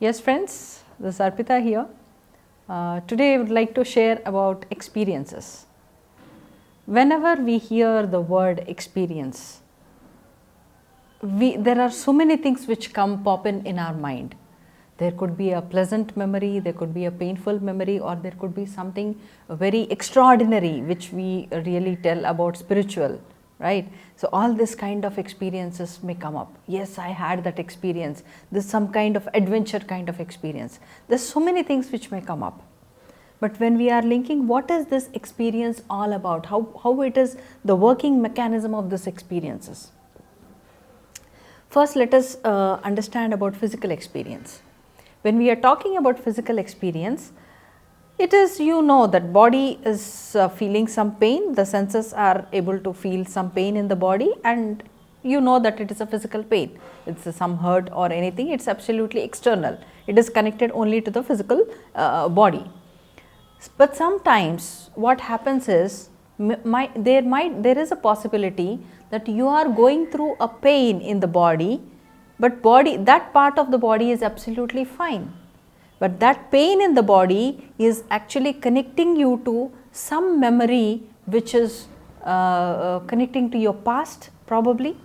Yes friends, this is Arpita here. Today I would like to share about experiences. Whenever we hear the word experience, there are so many things which pop in our mind. There could be a pleasant memory, there could be a painful memory, or there could be something very extraordinary which we really tell about spiritual, right? So all this kind of experiences may come up. Yes, I had that experience. This is some kind of adventure kind of experience. There's so many things which may come up. But when we are linking what is this experience all about, how it is the working mechanism of this experiences. First, let us understand about physical experience. When we are talking about physical experience, it is, that body is feeling some pain, the senses are able to feel some pain in the body, and you know that it is a physical pain. It's some hurt or anything, it's absolutely external. It is connected only to the physical body. But sometimes what happens is, there is a possibility that you are going through a pain in the body, but that part of the body is absolutely fine. But that pain in the body is actually connecting you to some memory which is connecting to your past probably,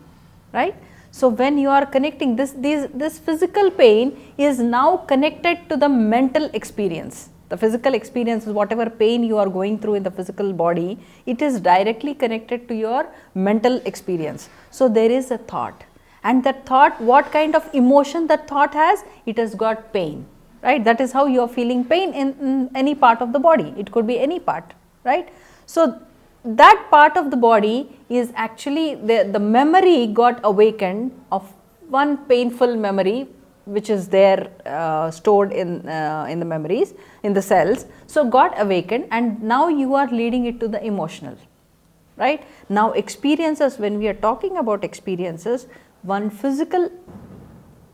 right? So when you are connecting this physical pain is now connected to the mental experience. The physical experience is whatever pain you are going through in the physical body, it is directly connected to your mental experience. So there is a thought, and that thought, what kind of emotion that thought has? It has got pain, right? That is how you are feeling pain in any part of the body. It could be any part, right? So that part of the body is actually the memory got awakened of one painful memory which is there stored in the memories, in the cells. So got awakened, and now you are leading it to the emotional, right? Now experiences, when we are talking about experiences, one physical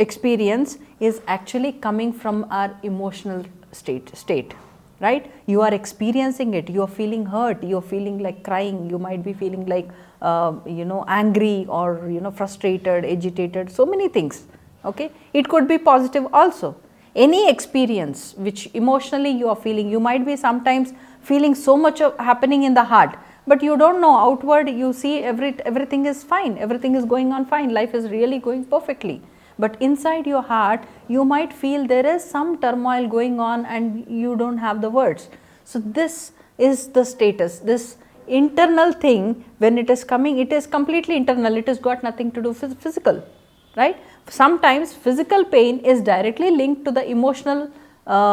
experience is actually coming from our emotional state, right? You are experiencing it, you are feeling hurt, you are feeling like crying, you might be feeling like angry or frustrated, agitated, so many things. Okay, it could be positive also. Any experience which emotionally you are feeling, you might be sometimes feeling so much of happening in the heart, but you don't know outward, you see everything is fine, everything is going on fine, life is really going perfectly. But inside your heart, you might feel there is some turmoil going on and you don't have the words. So this is the status, this internal thing, when it is coming, it is completely internal, it has got nothing to do with physical, right? Sometimes physical pain is directly linked to the emotional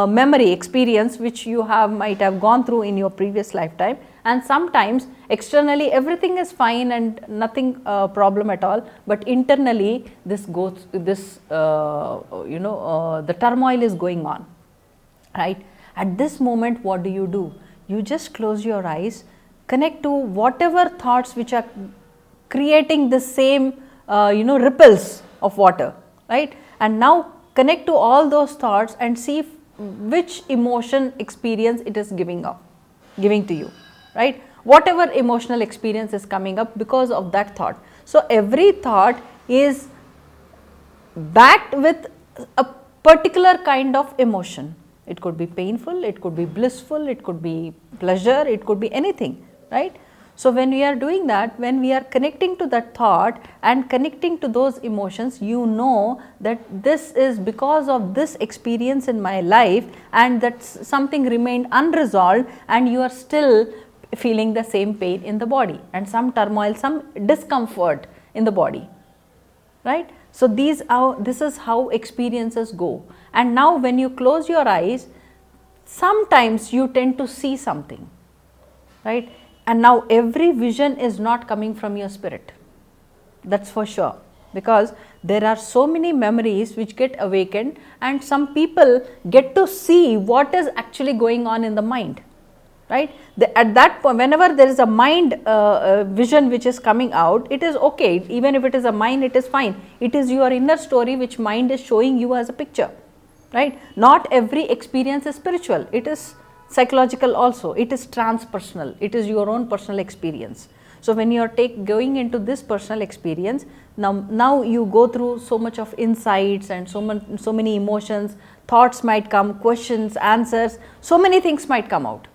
memory experience which you might have gone through in your previous lifetime, and sometimes externally everything is fine and nothing problem at all, but internally the turmoil is going on, right? At this moment, what do? You just close your eyes, connect to whatever thoughts which are creating the same ripples of water, right? And now connect to all those thoughts and see which emotion experience it is giving to you, right? Whatever emotional experience is coming up because of that thought. So every thought is backed with a particular kind of emotion. It could be painful, it could be blissful, it could be pleasure, it could be anything, right? So when we are doing that, when we are connecting to that thought and connecting to those emotions, you know that this is because of this experience in my life, and that something remained unresolved and you are still feeling the same pain in the body and some turmoil, some discomfort in the body, right? So this is how experiences go. And now when you close your eyes, sometimes you tend to see something, right? And now every vision is not coming from your spirit, that's for sure, because there are so many memories which get awakened, and some people get to see what is actually going on in the mind, right? At that point, whenever there is a mind vision which is coming out, it is okay, even if it is a mind, it is fine. It is your inner story which mind is showing you as a picture, right? Not every experience is spiritual, it is psychological also, it is transpersonal, it is your own personal experience. So when you are going into this personal experience, now you go through so much of insights and so many emotions, thoughts might come, questions, answers, so many things might come out.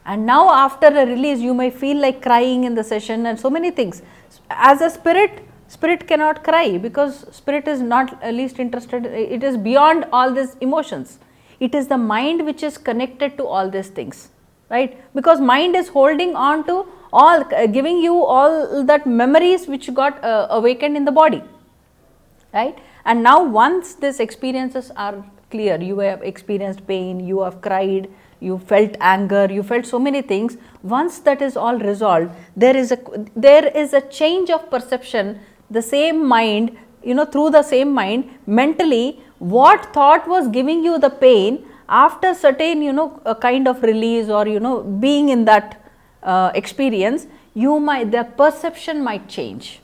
And now after a release, you may feel like crying in the session and so many things. As a spirit cannot cry, because spirit is not least interested, it is beyond all these emotions. It is the mind which is connected to all these things, right? Because mind is holding on to all, giving you all that memories which got awakened in the body, right? And now once these experiences are clear, you have experienced pain, you have cried, you felt anger, you felt so many things. Once that is all resolved, there is a change of perception. The same mind, through the same mind, mentally, what thought was giving you the pain, after certain, a kind of release or, being in that experience, the perception might change.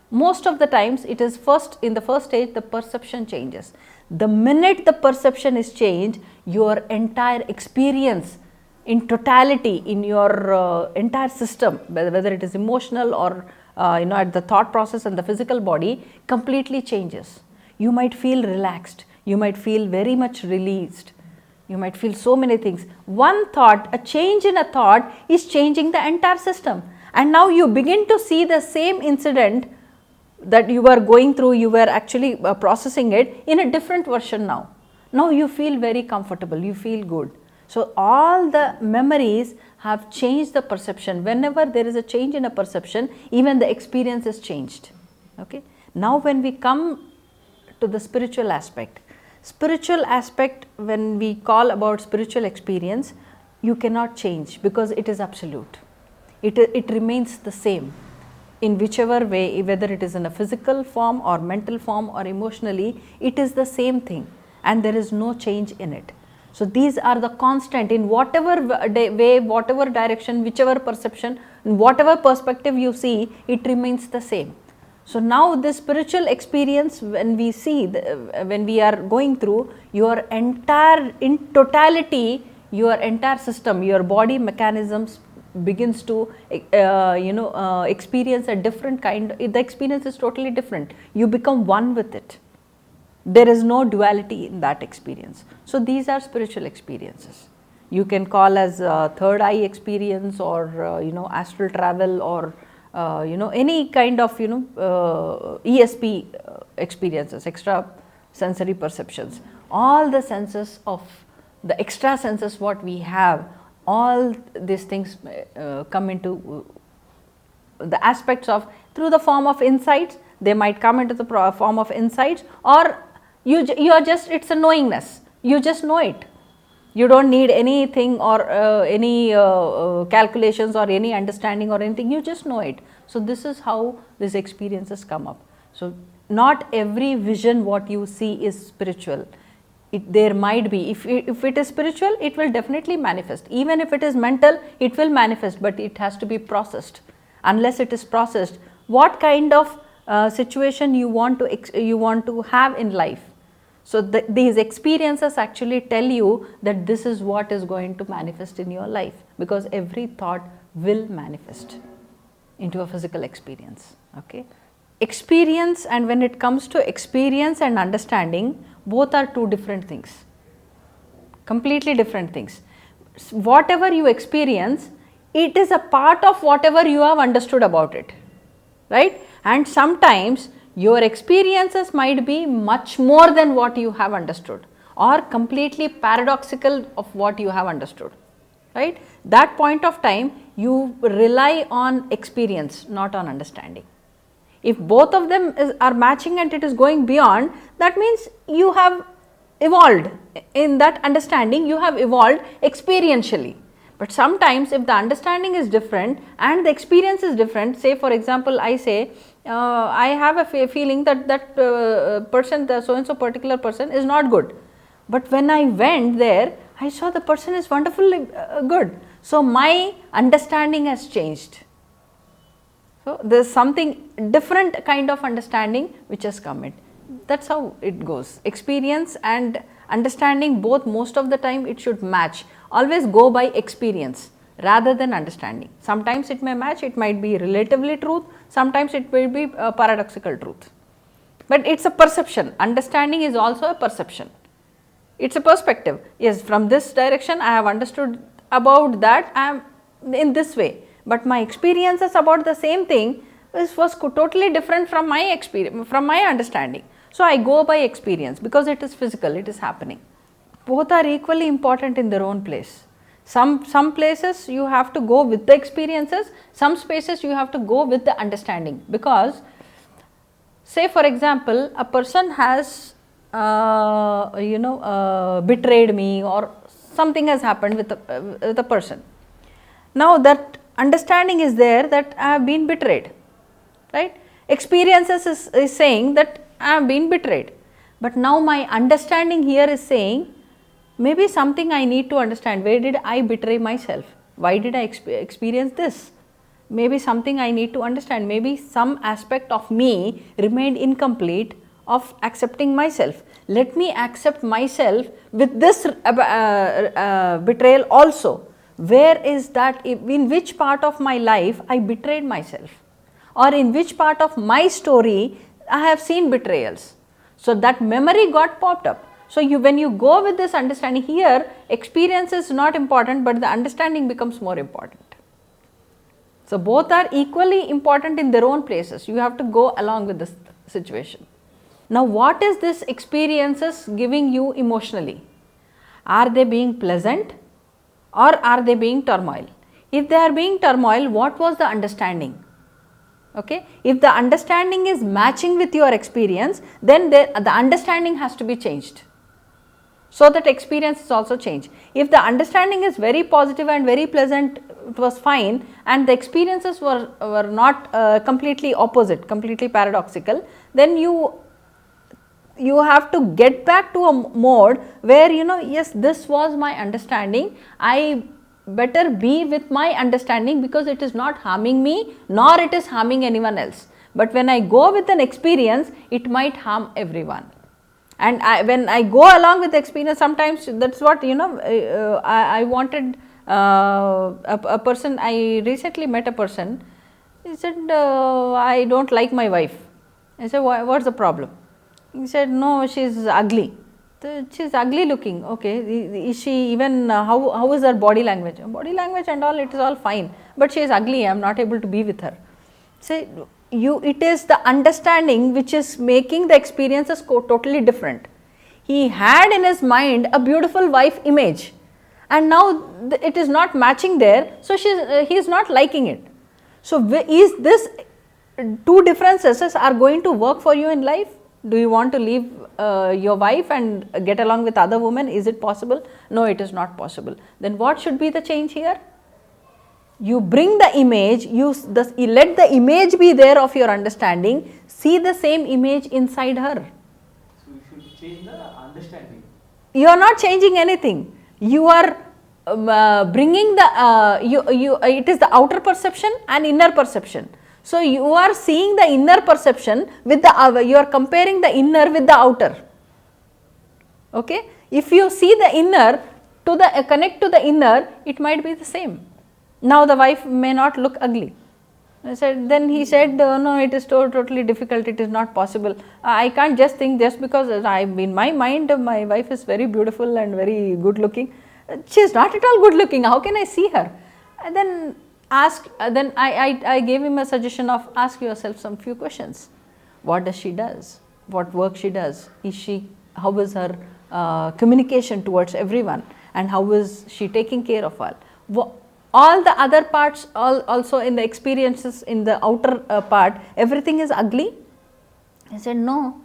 Most of the times it is in the first stage, the perception changes. The minute the perception is changed, your entire experience in totality, in your entire system, whether it is emotional or at the thought process and the physical body, completely changes. You might feel relaxed, you might feel very much released, you might feel so many things. One thought, a change in a thought is changing the entire system, and now you begin to see the same incident that you were going through, you were actually processing it in a different version now. Now you feel very comfortable, you feel good. So all the memories have changed the perception. Whenever there is a change in a perception, even the experience is changed. Okay. Now when we come to the spiritual aspect, when we call about spiritual experience, you cannot change because it is absolute. It remains the same. In whichever way, whether it is in a physical form or mental form or emotionally, it is the same thing and there is no change in it. So these are the constant in whatever way, whatever direction, whichever perception, whatever perspective you see, it remains the same. So now this spiritual experience, when we see, when we are going through, your entire, in totality, your entire system, your body mechanisms begins to experience a different kind. The experience is totally different. You become one with it. There is no duality in that experience. So these are spiritual experiences. You can call as third eye experience or astral travel or any kind of ESP experiences, extra sensory perceptions. All the senses of the extra senses what we have, all these things come into the aspects of, through the form of insights. They might come into the form of insights, or you are just, it's a knowingness, you just know it. You don't need anything or any calculations or any understanding or anything, you just know it. So this is how these experiences come up. So not every vision what you see is spiritual. There might be, if it is spiritual, it will definitely manifest. Even if it is mental, it will manifest, but it has to be processed. Unless it is processed, what kind of situation you want to have in life. So these experiences actually tell you that this is what is going to manifest in your life, because every thought will manifest into a physical experience. Okay. Experience, and when it comes to experience and understanding, both are two different things, completely different things. Whatever you experience, it is a part of whatever you have understood about it, right? And sometimes your experiences might be much more than what you have understood, or completely paradoxical of what you have understood, right? That point of time you rely on experience, not on understanding. If both of them are matching and it is going beyond, that means you have evolved in that understanding, you have evolved experientially. But sometimes if the understanding is different and the experience is different, say for example, I say I have a feeling that person, the so and so particular person is not good, but when I went there, I saw the person is wonderfully good. So my understanding has changed. So there is something different kind of understanding which has come in. That is how it goes. Experience and understanding, both, most of the time it should match. Always go by experience rather than understanding. Sometimes it may match, it might be relatively truth, sometimes it will be a paradoxical truth. But it is a perception. Understanding is also a perception. It's a perspective. Yes, from this direction I have understood about that, I am in this way, but my experiences about the same thing was totally different from my experience, from my understanding. So I go by experience because it is physical, it is happening. Both are equally important in their own place. Some places you have to go with the experiences, some spaces you have to go with the understanding, because say for example, a person has betrayed me, or something has happened with the person. Now that understanding is there that I have been betrayed, right? Experiences is saying that I have been betrayed, but now my understanding here is saying maybe something I need to understand. Where did I betray myself? Why did I experience this? Maybe something I need to understand. Maybe some aspect of me remained incomplete of accepting myself. Let me accept myself with this betrayal also. Where is that, in which part of my life I betrayed myself, or in which part of my story I have seen betrayals. So that memory got popped up. So when you go with this understanding here, experience is not important, but the understanding becomes more important. So both are equally important in their own places. You have to go along with this situation. Now what is this experiences giving you emotionally? Are they being pleasant or are they being turmoil? If they are being turmoil, what was the understanding? Okay. If the understanding is matching with your experience, then the understanding has to be changed, so that experience is also changed. If the understanding is very positive and very pleasant, it was fine, and the experiences were not completely opposite, completely paradoxical, then you have to get back to a mode where yes, this was my understanding, I better be with my understanding because it is not harming me nor it is harming anyone else. But when I go with an experience, it might harm everyone. And when I go along with the experience, sometimes that is what I wanted a person. I recently met a person. He said, I don't like my wife. I said, what's the problem? He said, no, she is ugly. She is ugly looking. Okay, is she even, how is her body language? Body language and all, it is all fine, but she is ugly, I am not able to be with her. Say, it is the understanding which is making the experiences totally different. He had in his mind a beautiful wife image, and now it is not matching there, so he is not liking it. So is this two differences are going to work for you in life? Do you want to leave your wife and get along with other women? Is it possible? No, it is not possible. Then what should be the change here? You bring the image, let the image be there of your understanding, see the same image inside her. So you should change the understanding. You are not changing anything. You are bringing the, it is the outer perception and inner perception. So you are seeing the inner perception with the, you are comparing the inner with the outer. Okay? If you see the inner connect to the inner, it might be the same. Now the wife may not look ugly. I said, then he said, no, it is totally difficult, it is not possible. I can't just think just because in my mind my wife is very beautiful and very good looking. She is not at all good looking, how can I see her? And then I gave him a suggestion of ask yourself some few questions. What does she does? What work she does? How is her communication towards everyone? And how is she taking care of all? All the other parts, also in the experiences in the outer part, everything is ugly? I said, no,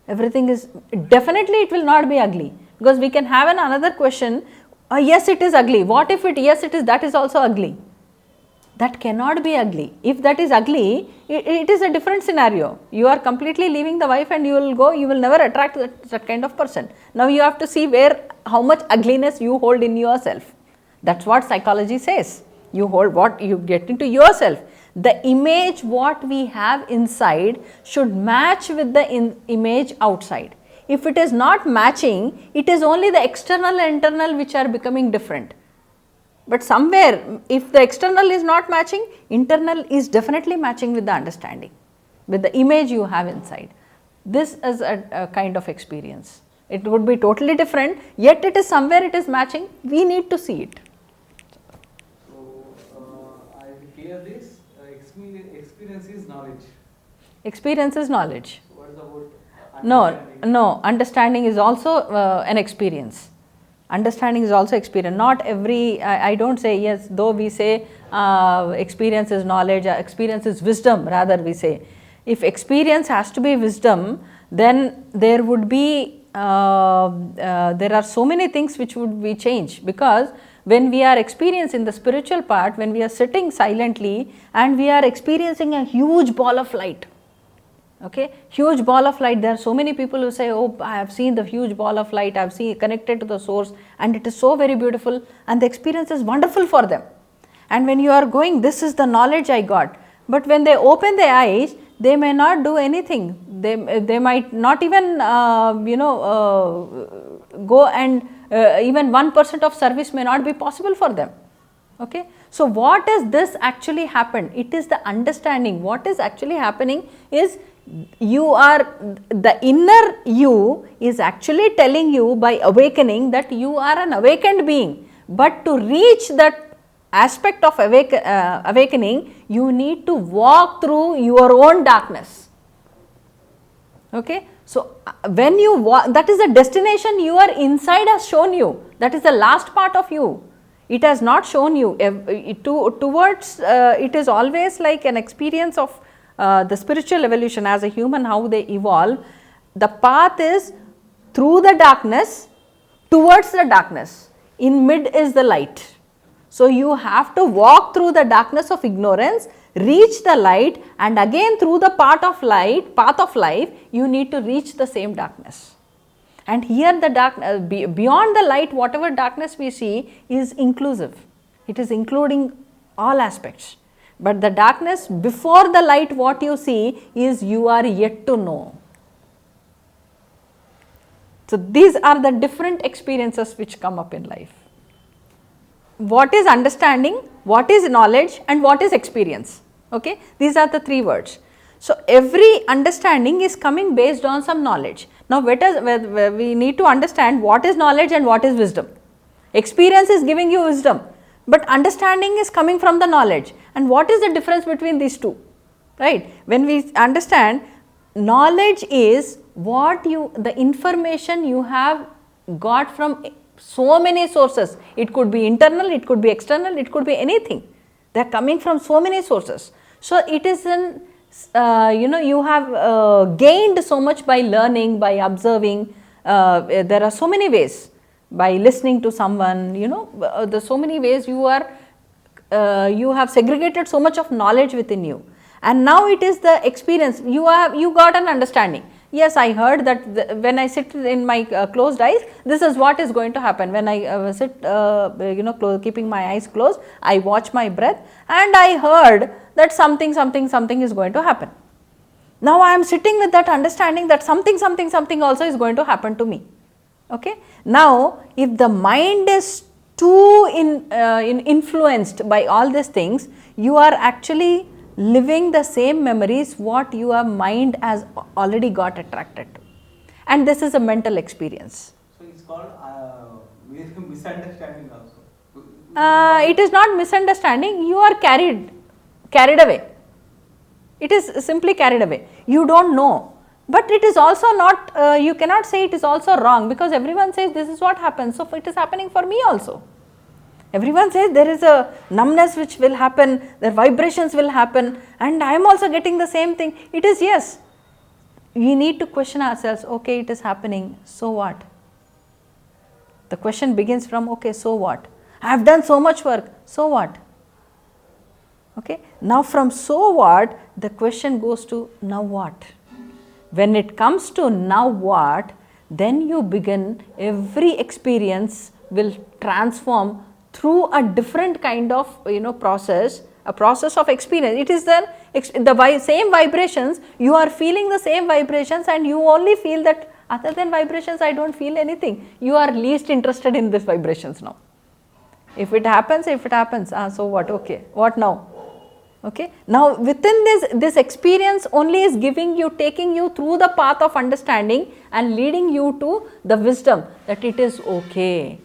everything is, definitely it will not be ugly, because we can have another question, yes it is ugly, what if yes it is, that is also ugly? That cannot be ugly. If that is ugly, it is a different scenario. You are completely leaving the wife and you will never attract that kind of person. Now you have to see how much ugliness you hold in yourself. That's what psychology says. You hold what you get into yourself. The image what we have inside should match with the image outside. If it is not matching, it is only the external and internal which are becoming different. But somewhere, if the external is not matching, internal is definitely matching with the understanding, with the image you have inside. This is a kind of experience. It would be totally different, yet it is somewhere it is matching. We need to see it. So, I hear this, experience is knowledge. Experience is knowledge. So, what is about No, understanding? no, understanding is also an experience. Understanding is also experience. Not every, I don't say, yes, though we say experience is knowledge, experience is wisdom, rather we say. If experience has to be wisdom, then there would be, there are so many things which would be changed, because when we are experiencing the spiritual part, when we are sitting silently and we are experiencing a huge ball of light, okay, huge ball of light. There are so many people who say, oh, I have seen the huge ball of light, I have seen connected to the source, and it is so very beautiful, and the experience is wonderful for them. And when you are going, this is the knowledge I got. But when they open their eyes, they may not do anything. They might not even go and even 1% of service may not be possible for them. Okay. So what is this actually happened? It is the understanding. What is actually happening is, you are, the inner you is actually telling you by awakening that you are an awakened being. But to reach that aspect of awakening, you need to walk through your own darkness. Okay. So when you walk, that is the destination your inside has shown you. That is the last part of you. It has not shown you towards, it is always like an experience of the spiritual evolution as a human, how they evolve. The path is through the darkness towards the darkness. In mid is the light. So you have to walk through the darkness of ignorance, reach the light, and again through the path of life, you need to reach the same darkness. And here the beyond the light, whatever darkness we see is inclusive. It is including all aspects. But the darkness before the light, what you see is you are yet to know. So these are the different experiences which come up in life. What is understanding, what is knowledge, and what is experience? Okay, these are the three words. So every understanding is coming based on some knowledge. Now we need to understand what is knowledge and what is wisdom. Experience is giving you wisdom, but understanding is coming from the knowledge. And what is the difference between these two? Right? When we understand, knowledge is the information you have got from so many sources. It could be internal, it could be external, it could be anything. They are coming from so many sources. So it is you have gained so much by learning, by observing. There are so many ways, by listening to someone, there are so many ways you have segregated so much of knowledge within you. And now it is the experience, you got an understanding. Yes, I heard that when I sit in my closed eyes, this is what is going to happen. When I sit, keeping my eyes closed, I watch my breath, and I heard that something is going to happen. Now I am sitting with that understanding that something also is going to happen to me. Okay. Now if the mind is too influenced by all these things, you are actually living the same memories what your mind has already got attracted to, and this is a mental experience. So it's called misunderstanding also. It is not misunderstanding, you are carried away. It is simply carried away. You don't know, but it is also not, you cannot say it is also wrong, because everyone says this is what happens, so it is happening for me also. Everyone says there is a numbness which will happen, the vibrations will happen, and I am also getting the same thing. It is, yes. We need to question ourselves, okay, it is happening, so what? The question begins from, okay, so what? I have done so much work, so what? Okay. Now from so what, the question goes to now what? When it comes to now what, then you begin, every experience will transform through a different kind of process, a process of experience. It is the same vibrations, you are feeling the same vibrations, and you only feel that other than vibrations I don't feel anything. You are least interested in these vibrations now. If it happens, so what? Okay, what now? Okay. Now within this experience only is giving you, taking you through the path of understanding and leading you to the wisdom that it is okay.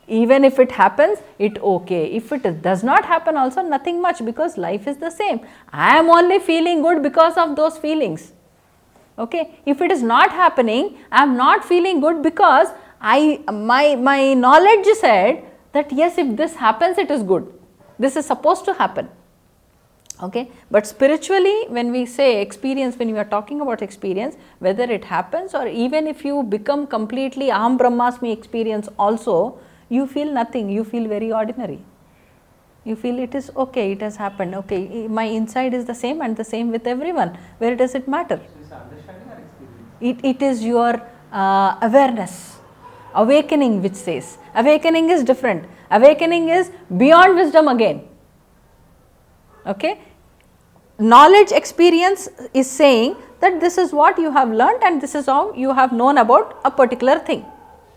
Even if it happens, it okay. If it does not happen also, nothing much, because life is the same. I am only feeling good because of those feelings. Okay. If it is not happening, I am not feeling good because my knowledge said that yes, if this happens, it is good. This is supposed to happen. Okay. But spiritually, when we say experience, when we are talking about experience, whether it happens or even if you become completely Aham Brahmasmi experience also, you feel nothing, you feel very ordinary. You feel it is okay, it has happened, okay, my inside is the same and the same with everyone. Where does it matter? So it's understanding or experience? It is your awareness, awakening, which says. Awakening is different. Awakening is beyond wisdom again. Okay. Knowledge experience is saying that this is what you have learnt and this is how you have known about a particular thing.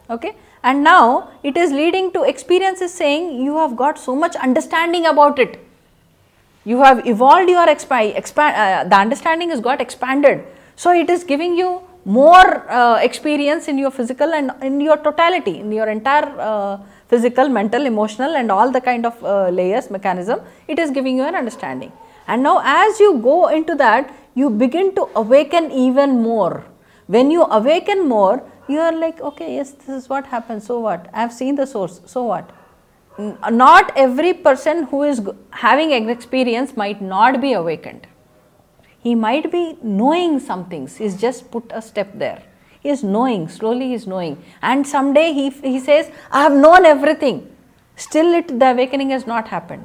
Okay. And now it is leading to experience is saying you have got so much understanding about it. You have evolved your the understanding has got expanded. So it is giving you more experience in your physical and in your totality, in your entire physical, mental, emotional and all the kind of layers, mechanism, it is giving you an understanding. And now as you go into that, you begin to awaken even more. When you awaken more, you are like, okay, yes, this is what happens, so what? I have seen the source, so what? Not every person who is having an experience might not be awakened. He might be knowing some things, he has just put a step there. He is knowing, slowly he is knowing. And someday he says, I have known everything. Still the awakening has not happened.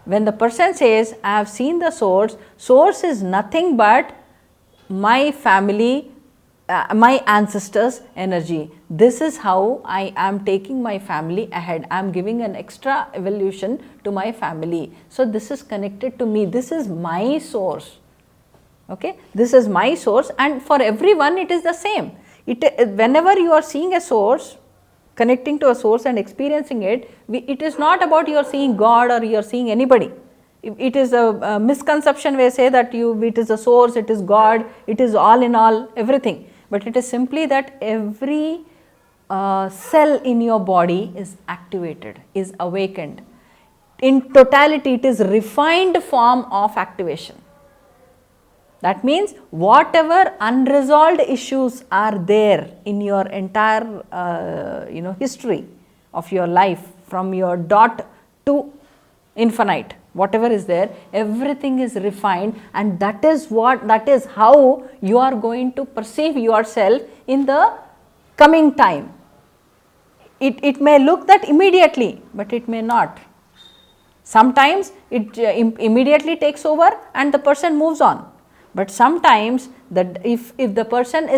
When the person says, I have seen the source, source is nothing but my family, my ancestors' energy. This is how I am taking my family ahead. I am giving an extra evolution to my family. So this is connected to me. This is my source. Okay, this is my source, and for everyone it is the same. Whenever you are seeing a source, connecting to a source and experiencing it, it is not about you are seeing God or you are seeing anybody. It is a misconception where say that it is a source, it is God, it is all in all, everything. But it is simply that every cell in your body is activated, is awakened. In totality, it is refined form of activation. That means whatever unresolved issues are there in your entire history of your life, from your dot to infinite, whatever is there, everything is refined, and that is how you are going to perceive yourself in the coming time. It may look that immediately, but it may not. Sometimes it immediately takes over and the person moves on. But sometimes if the person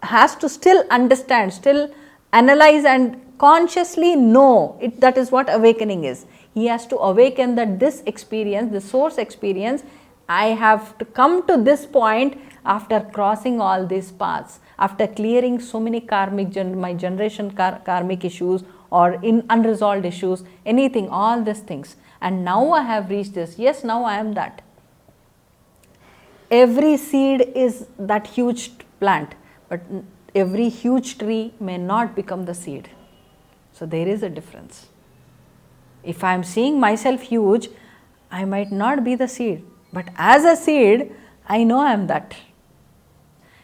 has to still understand, still analyze and consciously know it, that is what awakening is. He has to awaken that this experience, the source experience, I have to come to this point after crossing all these paths, after clearing so many karmic, my generation karmic issues or in unresolved issues, anything, all these things. And now I have reached this. Yes, now I am that. Every seed is that huge plant, but every huge tree may not become the seed. So there is a difference. If I am seeing myself huge, I might not be the seed, but as a seed, I know I am that.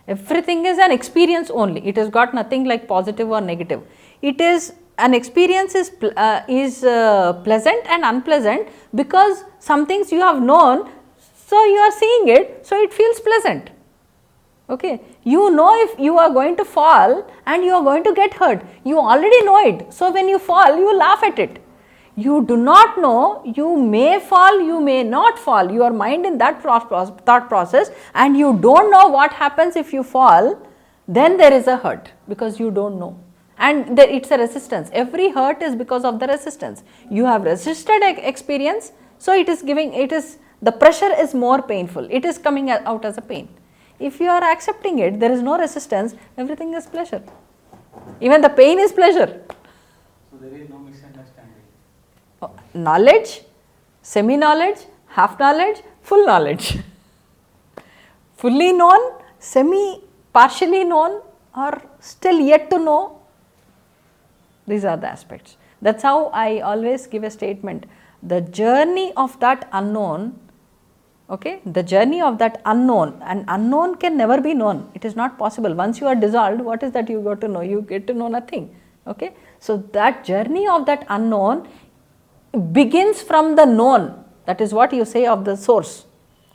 Everything is an experience only. It has got nothing like positive or negative. It is an experience is pleasant and unpleasant because some things you have known. So you are seeing it, so it feels pleasant. Okay, you know if you are going to fall and you are going to get hurt, you already know it. So when you fall, you laugh at it. You do not know, you may fall, you may not fall. Your mind in that thought process, and you don't know what happens if you fall, then there is a hurt because you don't know. And it's a resistance. Every hurt is because of the resistance. You have resisted experience, so the pressure is more painful. It is coming out as a pain. If you are accepting it, there is no resistance, everything is pleasure. Even the pain is pleasure. So there is no misunderstanding. Knowledge, semi-knowledge half knowledge, full knowledge. Fully known, partially known, or still yet to know. These are the aspects. That's how I always give a statement. The journey of that unknown, okay, the journey of that unknown, and unknown can never be known. It is not possible. Once you are dissolved, what is that you got to know? You get to know nothing. Okay. So that journey of that unknown begins from the known. That is what you say of the source.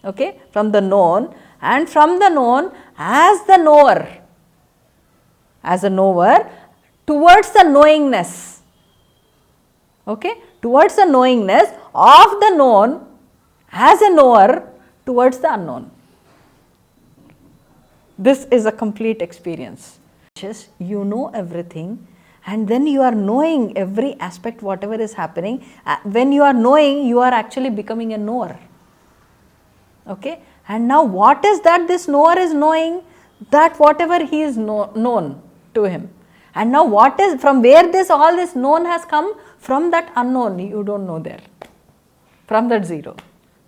Okay. From the known, and from the known as the knower. As a knower towards the knowingness. Okay. Towards the knowingness of the known as a knower towards the unknown. This is a complete experience. Just you know everything, and then you are knowing every aspect, whatever is happening. When you are knowing, you are actually becoming a knower. Okay. And now what is that this knower is knowing? That whatever he is known to him. And now what is, from where all this known has come? From that unknown, you don't know there. From that zero.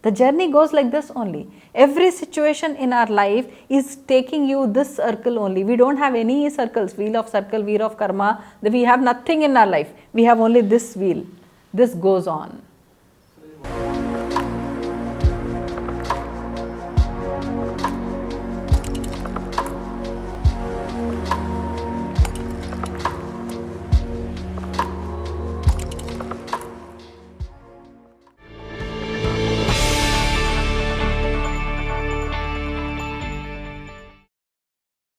The journey goes like this only. Every situation in our life is taking you this circle only. We don't have any circles, wheel of circle, wheel of karma. We have nothing in our life. We have only this wheel. This goes on.